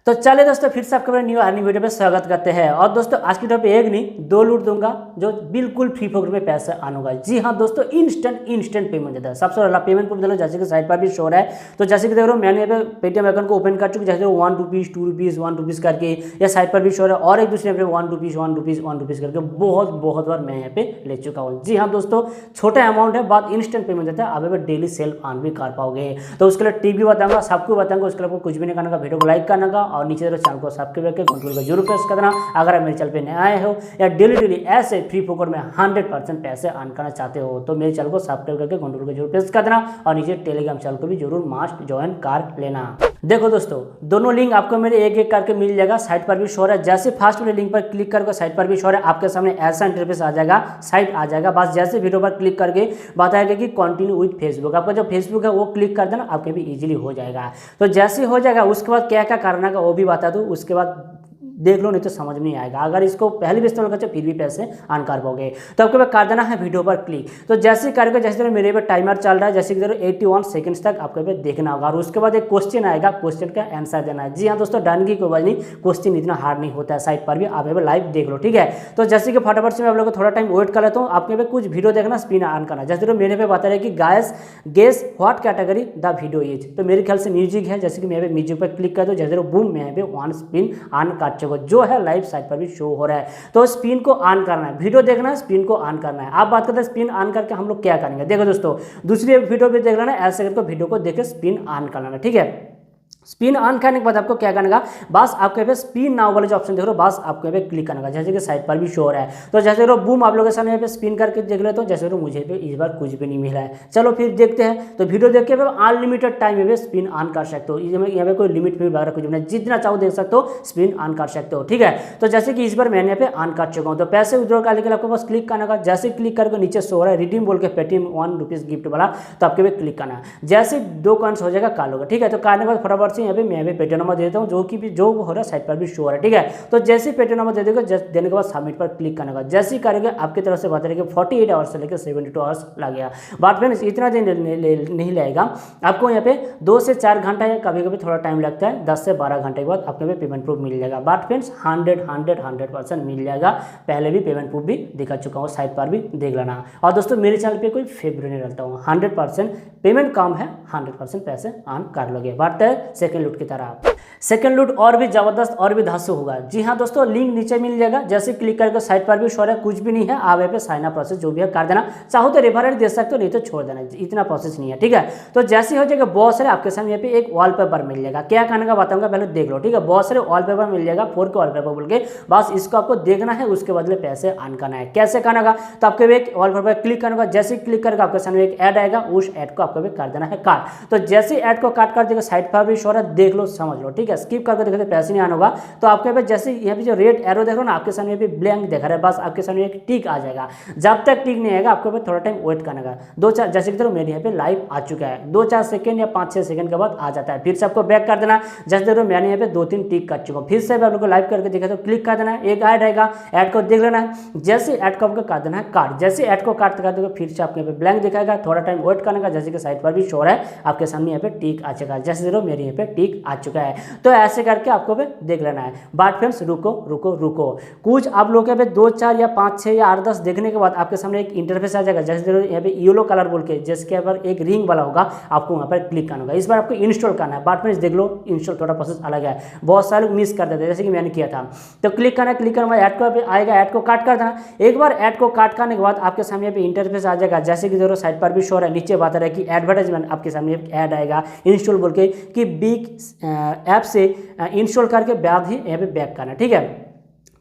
तो चलिए दोस्तों, फिर से आपको मेरे न्यू अर्निंग वीडियो पे स्वागत करते हैं। और दोस्तों, आज की टॉपिक एक नहीं दो लूट दूंगा जो बिल्कुल फ्री फोकट में पैसा आने होगा। जी हाँ दोस्तों, इंस्टेंट पेमेंट देता है। सबसे पहला पेमेंट प्रूफ देना, जैसे कि साइड पर भी शो रहा है। तो जैसे कि देख रहे हो, मैंने यहाँ पे पेटीएम अकाउंट को ओपन कर चुकी, जैसे 1 रुपीज़ 2 रुपीज़ 1 रुपीज़ करके, या साइड पर भी शो रहा है। और एक दूसरे पे 1 रुपीज़ 1 रुपीज़ 1 रुपीज़ करके बहुत बार मैं यहाँ पे ले चुका हूँ। जी हाँ दोस्तों, छोटा अमाउंट है, बात इंस्टेंट पेमेंट देता है। अब डेली सेल्फ अर्न भी कर पाओगे। तो उसके लिए टिप भी बताऊंगा, सबको बताऊंगा। उसके लिए आपको कुछ भी नहीं करना का, वीडियो को लाइक करना का, और नीचे चैनल को सब्सक्राइब करके घंटी को जरूर प्रेस करना। अगर आप मेरे चैनल पे नए आए हो या डेली ऐसे फ्री फोकट में 100% पैसे अर्न करना चाहते हो, तो मेरे चैनल को सब्सक्राइब करके घंटी को जरूर प्रेस कर देना। और नीचे टेलीग्राम चैनल को भी जरूर मस्ट ज्वाइन कर लेना। देखो दोस्तों, दोनों लिंक आपको मेरे एक करके मिल जाएगा। साइट पर भी शो है, जैसे फर्स्ट वाले लिंक पर क्लिक करके साइट पर भी शो है, आपके सामने ऐसा इंटरफेस आ जाएगा, साइट आ जाएगा। बस जैसे वीडियो पर क्लिक करके बताएगा कि कंटिन्यू विद फेसबुक, आपका जो फेसबुक है वो क्लिक कर देना, आपके भी इजीली हो जाएगा। तो जैसे हो जाएगा, उसके बाद क्या क्या करना का वो भी बता दूँ। उसके बाद देख लो, नहीं तो समझ में नहीं आएगा। अगर इसको पहले भी इस्तेमाल करते फिर भी पैसे अर्न कर पाओगे। तो आपको कर देना है वीडियो पर क्लिक। तो जैसे करके, जैसे मेरे पे टाइमर चल रहा है, जैसे कि 81 सेकंड्स तक आपको पे देखना होगा। और उसके बाद एक क्वेश्चन आएगा, क्वेश्चन का आंसर देना है। जी हाँ दोस्तों, डन की कोई बात नहीं, क्वेश्चन इतना हार्ड नहीं होता है। साइट पर भी आप लाइव देख लो, ठीक है। तो जैसे कि फटाफट से मैं आप लोग को थोड़ा टाइम वेट कर लेता हूँ। आपके पे कुछ वीडियो देखना, स्पिन अर्न करना। जैसे तो मेरे पे बता रहे कि guess what category the video is. तो मेरे ख्याल से म्यूजिक है। जैसे कि मैं म्यूजिक पर क्लिक कर दो, जैसे बूम मैं पे 1 स्पिन अर्न कर चुका, जो है लाइव साइट पर भी शो हो रहा है। तो स्पिन को ऑन करना है, वीडियो देखना है, स्पिन को ऑन करना है। आप बात करते हैं स्पिन ऑन करके हम लोग क्या करेंगे। देखो दोस्तों, दूसरी वीडियो भी देख लेना, ऐसे करके वीडियो को देख के स्पिन ऑन कर लेना, ठीक है। स्पिन ऑन करने के बाद आपको क्या करना, बस आपके पे स्पिन नाउ वाले जो ऑप्शन देख रहे हो, बस आपको पे क्लिक करना, जैसे कि साइट पर भी शो हो रहा है। तो जैसे बूम आप लोगों के सामने यहाँ पे स्पिन करके देख लेते हो। जैसे मुझे पे इस बार कुछ भी नहीं मिला है। चलो फिर देखते हैं। तो वीडियो देख के अनलिमिटेड टाइम में स्पिन ऑन कर सकते हो। यहाँ पे कोई लिमिट भी वगैरह कुछ नहीं, जितना चाहो देख सकते हो, स्पिन ऑन कर सकते हो, ठीक है। तो जैसे कि इस बार मैंने यहाँ पे ऑन कर चुका हूँ। तो पैसे विड्रॉ करने के लिए आपको बस क्लिक करना का, जैसे क्लिक करके नीचे शो हो रहा है रिडीम बोल के पेटीएम 1 रुपीज़ गिफ्ट वाला, तो आपके पे क्लिक करना। जैसे 2 कॉइन्स हो जाएगा, कर लोगे, ठीक है। तो करने के बाद फटाफट से यहाँ पे मैं पेटीएम नंबर दे देता हूँ, जो कि भी जो हो रहा है साइट पर भी शो हो रहा है, ठीक है। तो जैसे पेटीएम नंबर दे देगा, देने के बाद सबमिट पर क्लिक करने का, जैसे ही करेंगे आपकी तरफ से बता रहे कि 48 आवर्स से लेकर 72 आवर्स लग गया। बट फ्रेंड्स, इतना दिन नहीं लगेगा आपको। यहाँ पे 2 से 4 घंटा या कभी कभी थोड़ा टाइम लगता है, 10 से 12 घंटे के बाद आपके पे पेमेंट प्रूफ मिल जाएगा। बट फ्रेंड्स 100% मिल जाएगा। पहले भी पेमेंट प्रूफ भी दिखा चुका हूँ, साइट पर भी देख लेना। और दोस्तों, मेरे चैनल पे कोई फेवरेट नहीं रहता हूँ। 100% पेमेंट कम है, 100% पैसे अर्न कर लोगे। बढ़ते हैं सेकेंड लूट की तरह। सेकंड लूट और भी जबरदस्त और भी धांसू होगा। जी हाँ दोस्तों, लिंक नीचे मिल जाएगा, जैसे क्लिक करके साइट पर भी शो है, कुछ भी नहीं है। आप यहाँ पे साइन अप प्रोसेस जो भी है कर देना, चाहो तो रेफरल दे सकते हो, नहीं तो छोड़ देना, इतना प्रोसेस नहीं है, ठीक है। तो जैसे हो जाएगा, बहुत सारे आपके सामने यहाँ पे एक वॉलपेपर मिल जाएगा। क्या करने का बताऊंगा, पहले देख लो, ठीक है। बहुत सारे वॉलपेपर मिल जाएगा, 4 के वॉलपेपर बोल के, बस इसको आपको देखना है, उसके बदले पैसे अर्न करना है। कैसे करना का, तो आपके एक वॉलपेपर क्लिक करने का, जैसे क्लिक करके आपके सामने एक ऐड आएगा, उस ऐड को आपको कर देना है काट। तो जैसे ऐड को काट कर देगा, साइट पर भी शो है, देख लो, समझ लो, ठीक है। स्किप करके देखो, पैसे नहीं आना होगा। तो आपके पे जैसे यहाँ पे जो रेड एरो देख रहे हो ना, आपके सामने पे ब्लैंक दिखा रहा है, बस आपके सामने एक टिक आ जाएगा। जब तक टिक नहीं आएगा, आपको पे थोड़ा टाइम वेट करना है। 2-4 जैसे कि मेरे यहाँ पे लाइव आ चुका है, 2-4 सेकंड या 5-6 सेकंड के बाद आ जाता है। फिर से आपको बैक कर देना, जैसे देखो मैंने यहाँ पे 2-3 टिक कर चुका हूँ। फिर से आप लोग को लाइव करके देखा तो क्लिक कर देना है, एक ऐड आएगा, ऐड को देख लेना है। जैसे ऐड को आपको कर देना है काट, जैसे ऐड को काट कर दोगे, फिर से आपके यहाँ पे ब्लैंक दिखाएगा, थोड़ा टाइम वेट करने का। जैसे कि साइट पर भी शो है, आपके सामने यहाँ पे टिक आ चुका है, जैसे देखो मेरे यहाँ पे टिक आ चुका है। तो ऐसे करके आपको पे देख लेना है। बट फ्रेंड्स रुको, कुछ आप लोग यहाँ पे 2-4 या 5-6 या 8-10 देखने के बाद आपके सामने एक इंटरफेस आ जाएगा, जैसे यहाँ पे येलो कलर बोल के, जिसके ऊपर एक रिंग वाला होगा, आपको वहाँ पर क्लिक करना होगा। इस बार आपको इंस्टॉल करना है। बट फ्रेंड्स देख लो, इंस्टॉल थोड़ा प्रोसेस अलग है, बहुत सारे लोग मिस कर देते हैं, जैसे कि मैंने किया था। तो क्लिक करना, क्लिक करना, ऐड को आएगा, ऐड को काट कर देना। एक बार ऐड को काट करने के बाद आपके सामने यहाँ पे इंटरफेस आ जाएगा, जैसे कि देखो साइट पर भी शो है, नीचे बता रहा है कि एडवर्टाइजमेंट, आपके सामने ऐड आएगा इंस्टॉल बोल के, कि बिग ऐप से इंस्टॉल करके बाद ही यहाँ पे बैक करना, ठीक है।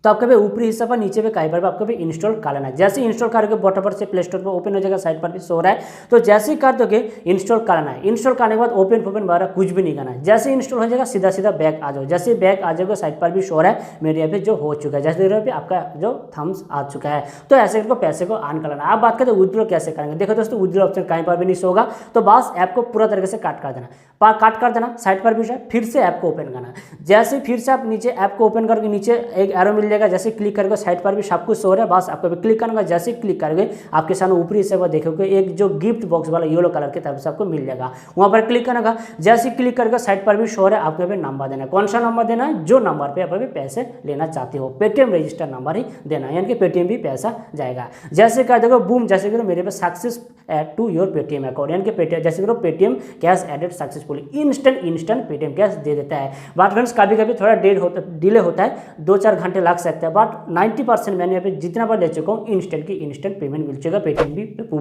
तो आपके पे ऊपरी हिस्सा पर नीचे पे कहीं पर आपको भी इंस्टॉल कर लेना है। जैसे इंस्टॉल करके बॉटम पर से प्ले स्टोर पर ओपन हो जाएगा, साइट पर भी शो रहा है। तो जैसे ही कर दोगे, इंस्टॉल करना है। इंस्टॉल करने के बाद ओपन वगैरह कुछ भी नहीं करना है। जैसे इंस्टॉल हो जाएगा, सीधा बैक आ जाओ। जैसे बैक आ जाएगा, साइट पर भी शो रहा है मेरे यहाँ पे जो हो चुका है, जैसे पे आपका जो थम्स आ चुका है। तो ऐसे करके पैसे को अर्न कर लेना। आप बात करते हैं विड्रॉ कैसे करेंगे। देखो दोस्तों, विड्रॉ ऑप्शन कहीं पर भी नहीं शो होगा, तो बस ऐप को पूरा तरीके से काट कर देना, साइट पर भी फिर से ऐप को ओपन करना। जैसे फिर से आप नीचे ऐप को ओपन करके नीचे एक एरो मिल मिलेगा। जैसे क्लिक करोगे साइड पर भी सब कुछ शो हो रहा है, बस आपको भी क्लिक करना होगा। जैसे क्लिक करोगे आपके सामने ऊपरी से वो देखोगे एक जो गिफ्ट बॉक्स वाला येलो कलर की तरफ से आपको मिल जाएगा, वहाँ पर क्लिक करना होगा। जैसे क्लिक करके साइड पर भी शो हो रहा है, आपको भी नंबर देना है। कौन सा नंबर देना है? जो नंबर पे आप अभी पैसे लेना चाहते हो, पेटीएम रजिस्टर नंबर ही देना है, यानी कि पेटीएम भी पैसा जाएगा। जैसे कर देखो बूम, जैसे करो मेरे पे success add to your Paytm account, यानी कि पेटीएम जैसे करो Paytm cash added successfully, instant Paytm cash दे देता है। बट फ्रेंड्स कभी कभी थोड़ा डिले होता है, 2-4 घंटे लग सकते हैं, बट 90% मैंने यहाँ पे जितना बार ले चुका हूँ इंस्टेंट पेमेंट मिल चुका है। पेटीएम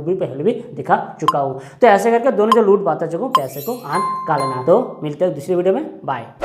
भी पहले भी दिखा चुका हूँ। तो ऐसे करके दोनों जो लूट बात चुका हूँ पैसे को अर्न कर लेना। तो मिलते हैं दूसरी वीडियो में, बाय।